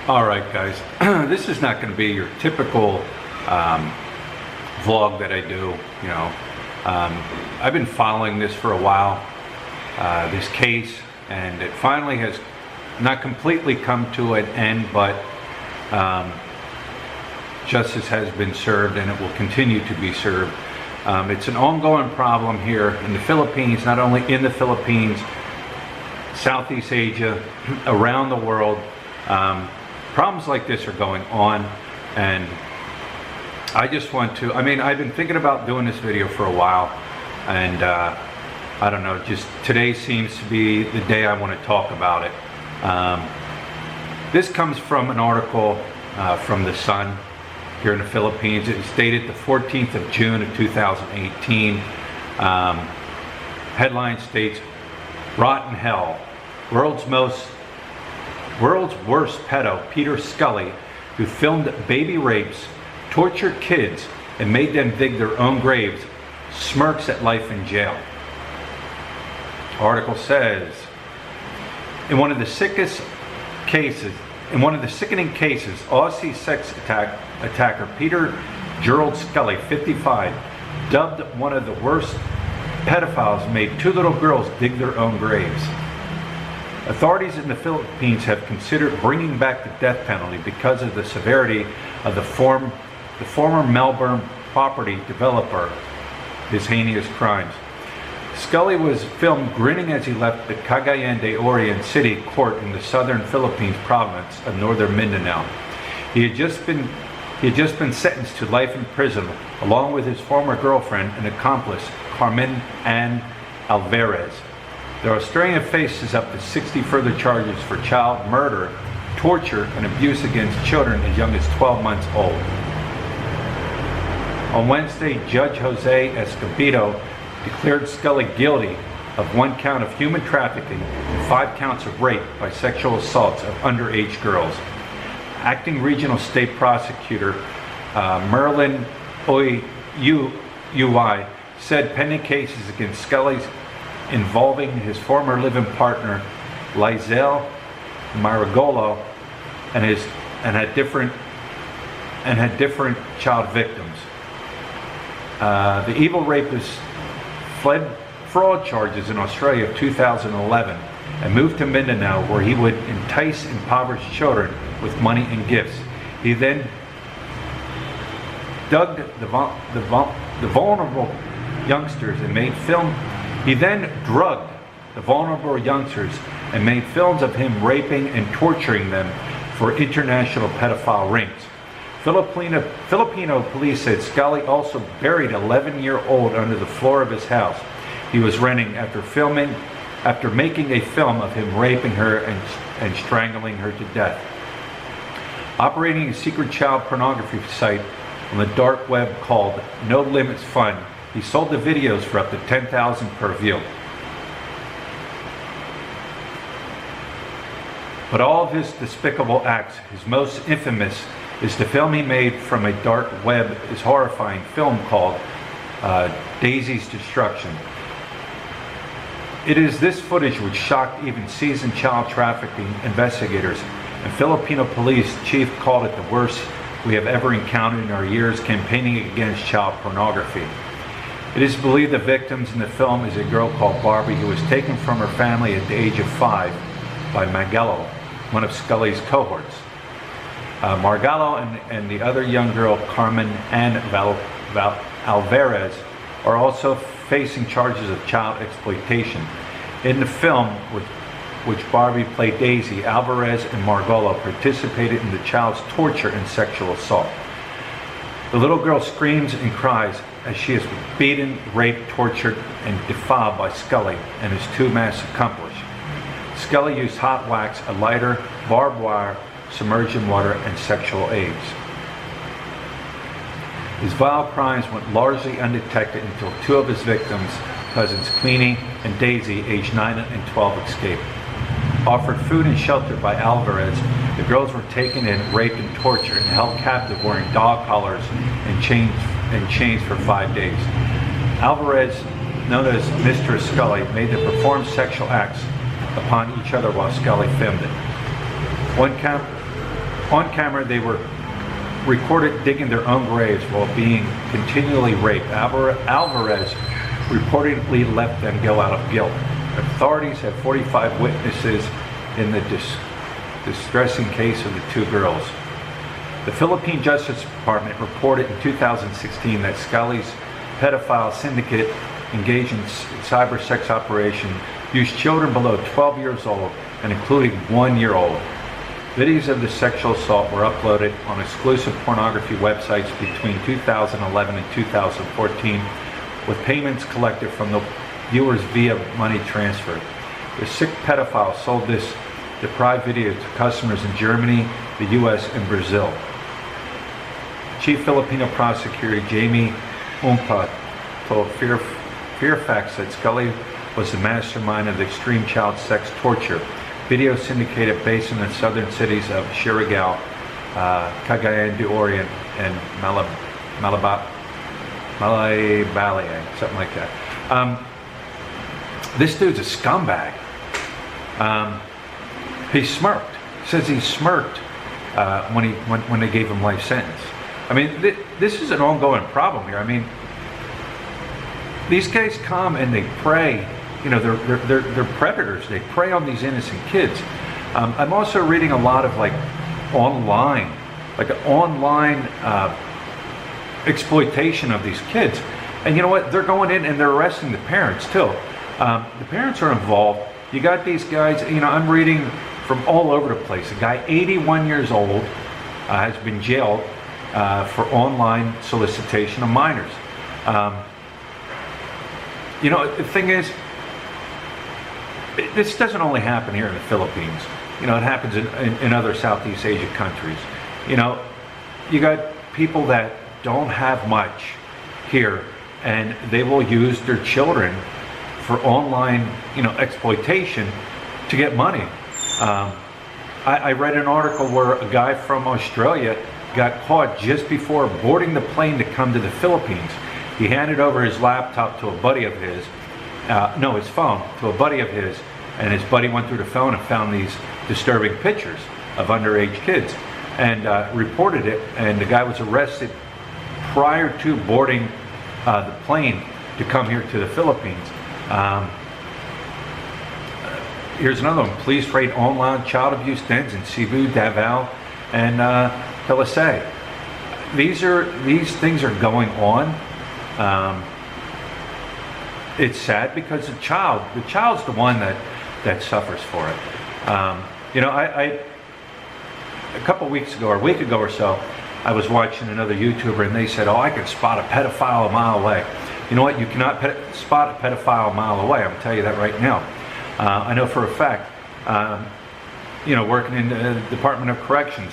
All right, guys, this is not going to be your typical vlog that I do. I've been following this for a while, this case, and it finally has not completely come to an end, but justice has been served, and it will continue to be served. It's an ongoing problem here in the Philippines, not only in the Philippines, Southeast Asia, around the world. Problems like this are going on, and I just want to, I've been thinking about doing this video for a while, and I don't know, just today seems to be the day I want to talk about it. This comes from an article from The Sun here in the Philippines. It is dated the 14th of June of 2018. Headline states, "Rotten Hell, World's worst pedo, Peter Scully, who filmed baby rapes, tortured kids, and made them dig their own graves, smirks at life in jail." Article says, in one of the sickening cases, Aussie sex attacker Peter Gerald Scully, 55, dubbed one of the worst pedophiles, made two little girls dig their own graves. Authorities in the Philippines have considered bringing back the death penalty because of the severity of the former Melbourne property developer, his heinous crimes. Scully was filmed grinning as he left the Cagayan de Oro City court in the southern Philippines province of northern Mindanao. He had just been sentenced to life in prison along with his former girlfriend and accomplice, Carmen Ann Alvarez. The Australian faces up to 60 further charges for child murder, torture, and abuse against children as young as 12 months old. On Wednesday, Judge Jose Escobedo declared Scully guilty of 1 count of human trafficking and 5 counts of rape by sexual assaults of underage girls. Acting Regional State Prosecutor Merlin Ui said pending cases against Scully's involving his former live-in partner Lizelle Marigolo and had different child victims. The evil rapist fled fraud charges in Australia of 2011 and moved to Mindanao, where he would entice impoverished children with money and gifts. He then drugged the vulnerable youngsters and made films of him raping and torturing them for international pedophile rings. Filipino police said Scully also buried an 11-year-old under the floor of his house he was renting after making a film of him raping her and strangling her to death. Operating a secret child pornography site on the dark web called No Limits Fund, he sold the videos for up to $10,000 per view. But all of his despicable acts, his most infamous is the film he made from a dark web, is horrifying film called Daisy's Destruction. It is this footage which shocked even seasoned child trafficking investigators, and Filipino police chief called it the worst we have ever encountered in our years campaigning against child pornography. It is believed the victims in the film is a girl called Barbie, who was taken from her family at the age of 5 by Magello, one of Scully's cohorts. Margallo and the other young girl, Carmen Ann Alvarez, are also facing charges of child exploitation. In the film, which Barbie played Daisy, Alvarez and Margallo participated in the child's torture and sexual assault. The little girl screams and cries as she is beaten, raped, tortured, and defiled by Scully and his 2 masked accomplices. Scully used hot wax, a lighter, barbed wire, submerged in water, and sexual aids. His vile crimes went largely undetected until 2 of his victims, cousins Queenie and Daisy, aged 9 and 12, escaped. Offered food and shelter by Alvarez, the girls were taken in, raped, and tortured, and held captive wearing dog collars and chains for 5 days. Alvarez, known as Mr. Scully, made them perform sexual acts upon each other while Scully filmed it. On camera, they were recorded digging their own graves while being continually raped. Alvarez reportedly let them go out of guilt. Authorities have 45 witnesses in the distressing case of the two girls. The Philippine Justice Department reported in 2016 that Scully's pedophile syndicate engaged in cyber sex operation used children below 12 years old and including 1-year-old. Videos of the sexual assault were uploaded on exclusive pornography websites between 2011 and 2014, with payments collected from the viewers via money transfer. The sick pedophile sold this deprived video to customers in Germany, the US, and Brazil. Chief Filipino prosecutor Jamie Umpa told Fairfax that Scully was the mastermind of the extreme child sex torture. Video syndicated based in the southern cities of Surigao, Cagayan de Oro, and Malaybaliang, something like that. This dude's a scumbag. He smirked. Says he smirked when they gave him life sentence. I mean, this is an ongoing problem here. I mean, these guys come and they prey. You know, they're predators. They prey on these innocent kids. I'm also reading a lot of online exploitation of these kids. And you know what? They're going in and they're arresting the parents too. The parents are involved. You got these guys. You know, I'm reading from all over the place. A guy 81 years old has been jailed for online solicitation of minors. You know, the thing is, this doesn't only happen here in the Philippines. You know, it happens in other Southeast Asian countries. You know, you got people that don't have much here, and they will use their children for online, you know, exploitation to get money. I read an article where a guy from Australia got caught just before boarding the plane to come to the Philippines. He handed over his laptop to a buddy of his, his phone to a buddy of his, and his buddy went through the phone and found these disturbing pictures of underage kids and reported it, and the guy was arrested prior to boarding the plane to come here to the Philippines. Here's another one. Police raid online child abuse dens in Cebu, Davao, and Talisay. These things are going on. It's sad because the child's the one that suffers for it. You know, I a couple weeks ago or a week ago or so, I was watching another YouTuber and they said, "Oh, I can spot a pedophile a mile away." You know what? You cannot spot a pedophile a mile away. I'm gonna tell you that right now. I know for a fact. You know, working in the Department of Corrections,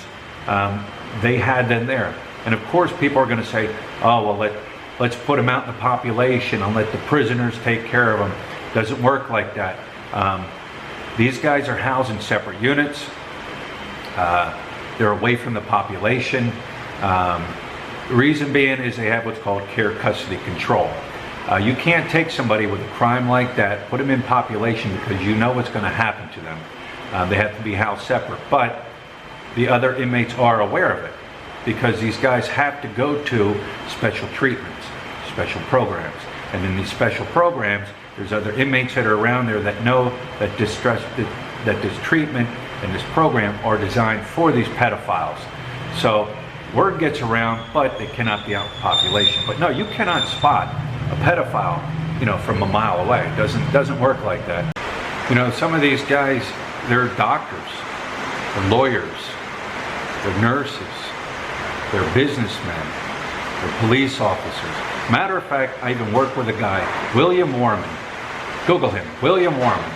they had them there, and of course, people are going to say, "Oh, well, let's put them out in the population and let the prisoners take care of them." Doesn't work like that. These guys are housed in separate units. They're away from the population. The reason being is they have what's called care custody control. You can't take somebody with a crime like that, put them in population, because you know what's going to happen to them. They have to be housed separate. But the other inmates are aware of it, because these guys have to go to special treatments, special programs. And in these special programs, there's other inmates that are around there that know that this treatment and this program are designed for these pedophiles. So word gets around, but they cannot be out in population. But no, you cannot spot a pedophile, you know, from a mile away. It doesn't work like that. You know, some of these guys, they're doctors, they're lawyers, they're nurses, they're businessmen, they're police officers. Matter of fact, I even worked with a guy, William Warman. Google him, William Warman.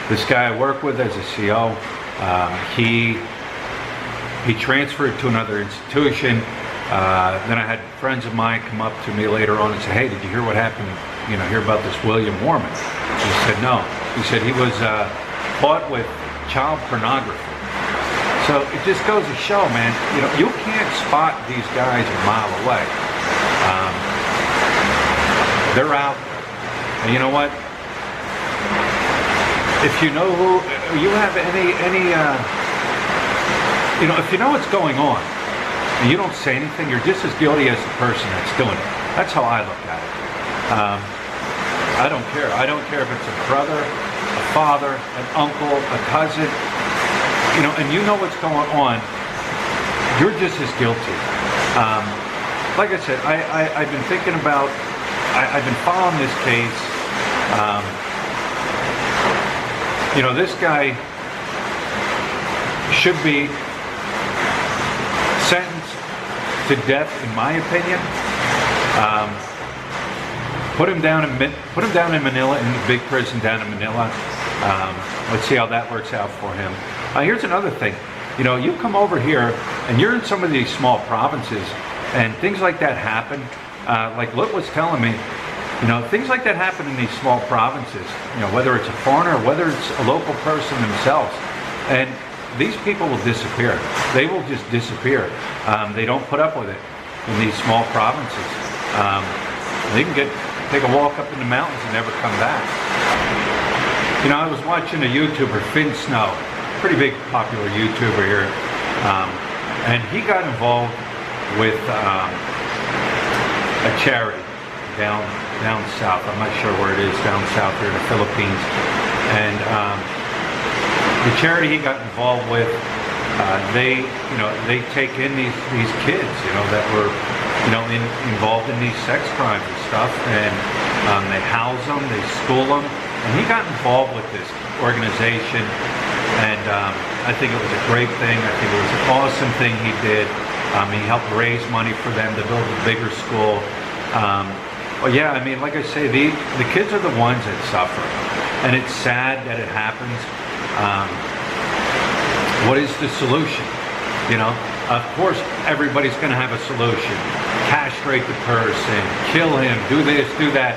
This guy I worked with as a CO, he transferred to another institution. Then I had friends of mine come up to me later on and say, "Hey, did you hear what happened? You know, hear about this William Warman?" He said, "No." He said he was caught with child pornography. So it just goes to show, man, you know, you can't spot these guys a mile away. They're out there. And you know what? If you know who, you have any if you know what's going on and you don't say anything, you're just as guilty as the person that's doing it. That's how I look at it. I don't care. I don't care if it's a brother, a father, an uncle, a cousin, and you know what's going on, you're just as guilty. Like I said, I've been thinking about, I've been following this case. This guy should be sentenced to death, in my opinion. Put him down in Manila, in the big prison down in Manila. Let's see how that works out for him. Here's another thing. You come over here and you're in some of these small provinces, and things like that happen. Like Lut was telling me, things like that happen in these small provinces. Whether it's a foreigner, whether it's a local person themselves, and these people will disappear. They will just disappear. They don't put up with it in these small provinces. They can take a walk up in the mountains and never come back. I was watching a YouTuber, Finn Snow, pretty big popular YouTuber here, and he got involved with a charity down south. I'm not sure where it is, down south here in the Philippines. And the charity he got involved with, they take in these kids, that were involved in these sex crimes and stuff, and they house them, they school them, and he got involved with this organization, and I think it was a great thing. I think it was an awesome thing he did. He helped raise money for them to build a bigger school. But yeah, like I say, the kids are the ones that suffer, and it's sad that it happens. What is the solution? Of course, everybody's going to have a solution. Castrate the person, kill him, do this, do that.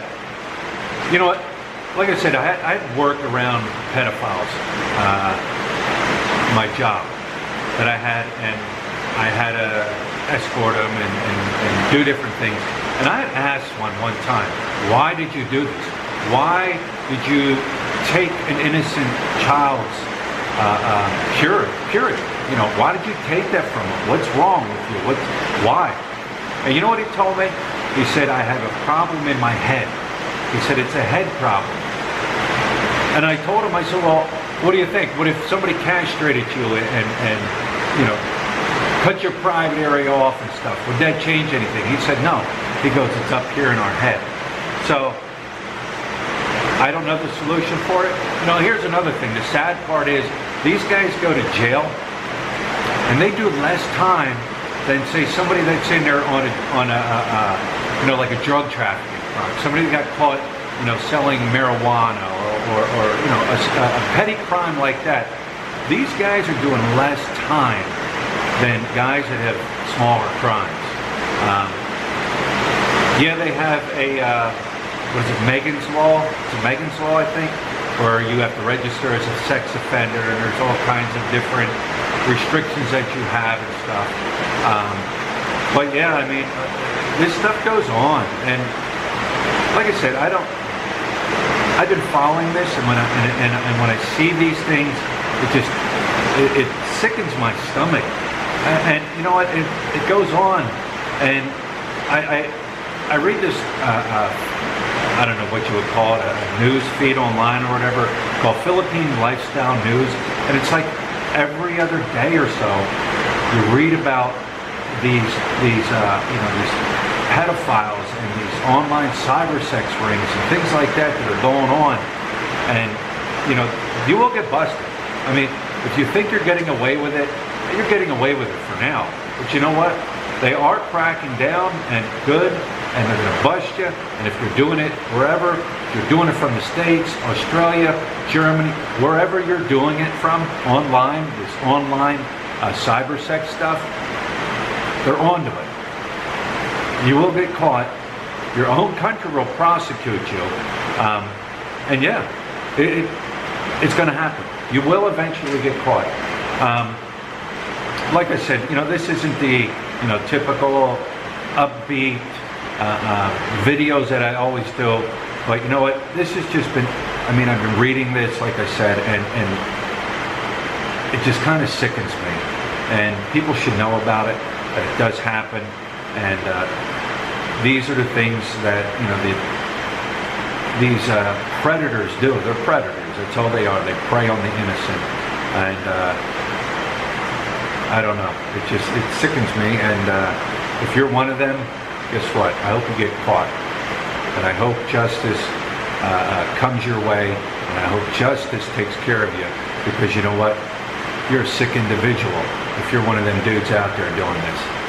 You know what? Like I said, I worked around pedophiles, my job that I had, and I had to escort them and do different things. And I had asked one time, why did you do this? Why did you take an innocent child's purity? Why did you take that from him? What's wrong with you? Why? And you know what he told me? He said, I have a problem in my head. He said, it's a head problem. And I told him, I said, well, what do you think? What if somebody castrated you and cut your private area off and stuff? Would that change anything? He said, no. He goes, it's up here in our head. So, I don't know the solution for it. Here's another thing. The sad part is, these guys go to jail, and they do less time than, say, somebody that's in there on a like a drug trafficking crime. Somebody that got caught, selling marijuana or a petty crime like that. These guys are doing less time than guys that have smaller crimes. Yeah, they have a, what is it, Megan's Law? It's a Megan's Law, I think, where you have to register as a sex offender, and there's all kinds of different restrictions that you have and stuff. But yeah, this stuff goes on, and like I said, I've been following this, and when I see these things, it sickens my stomach. And you know what? It goes on, and I read this. I don't know what you would call it, a news feed online or whatever, called Philippine Lifestyle News, and it's like every other day or so, you read about these pedophiles and these online cyber sex rings and things like that are going on, and you will get busted. If you think you're getting away with it, you're getting away with it for now. But you know what? They are cracking down, and good, and they're going to bust you. And if you're doing it wherever, if you're doing it from the States, Australia, Germany, wherever you're doing it from, online, this online cyber sex stuff, they're onto it. You will get caught. Your own country will prosecute you. And yeah, it's going to happen. You will eventually get caught. Like I said, this isn't the typical upbeat videos that I always do, but you know what? This has just been. I've been reading this, like I said, and it just kind of sickens me. and people should know about it, that it does happen, and these are the things that, you know, these predators do. They're predators. That's all they are. They prey on the innocent, and I don't know. It sickens me. And if you're one of them, guess what? I hope you get caught, and I hope justice comes your way, and I hope justice takes care of you, because you know what? You're a sick individual if you're one of them dudes out there doing this.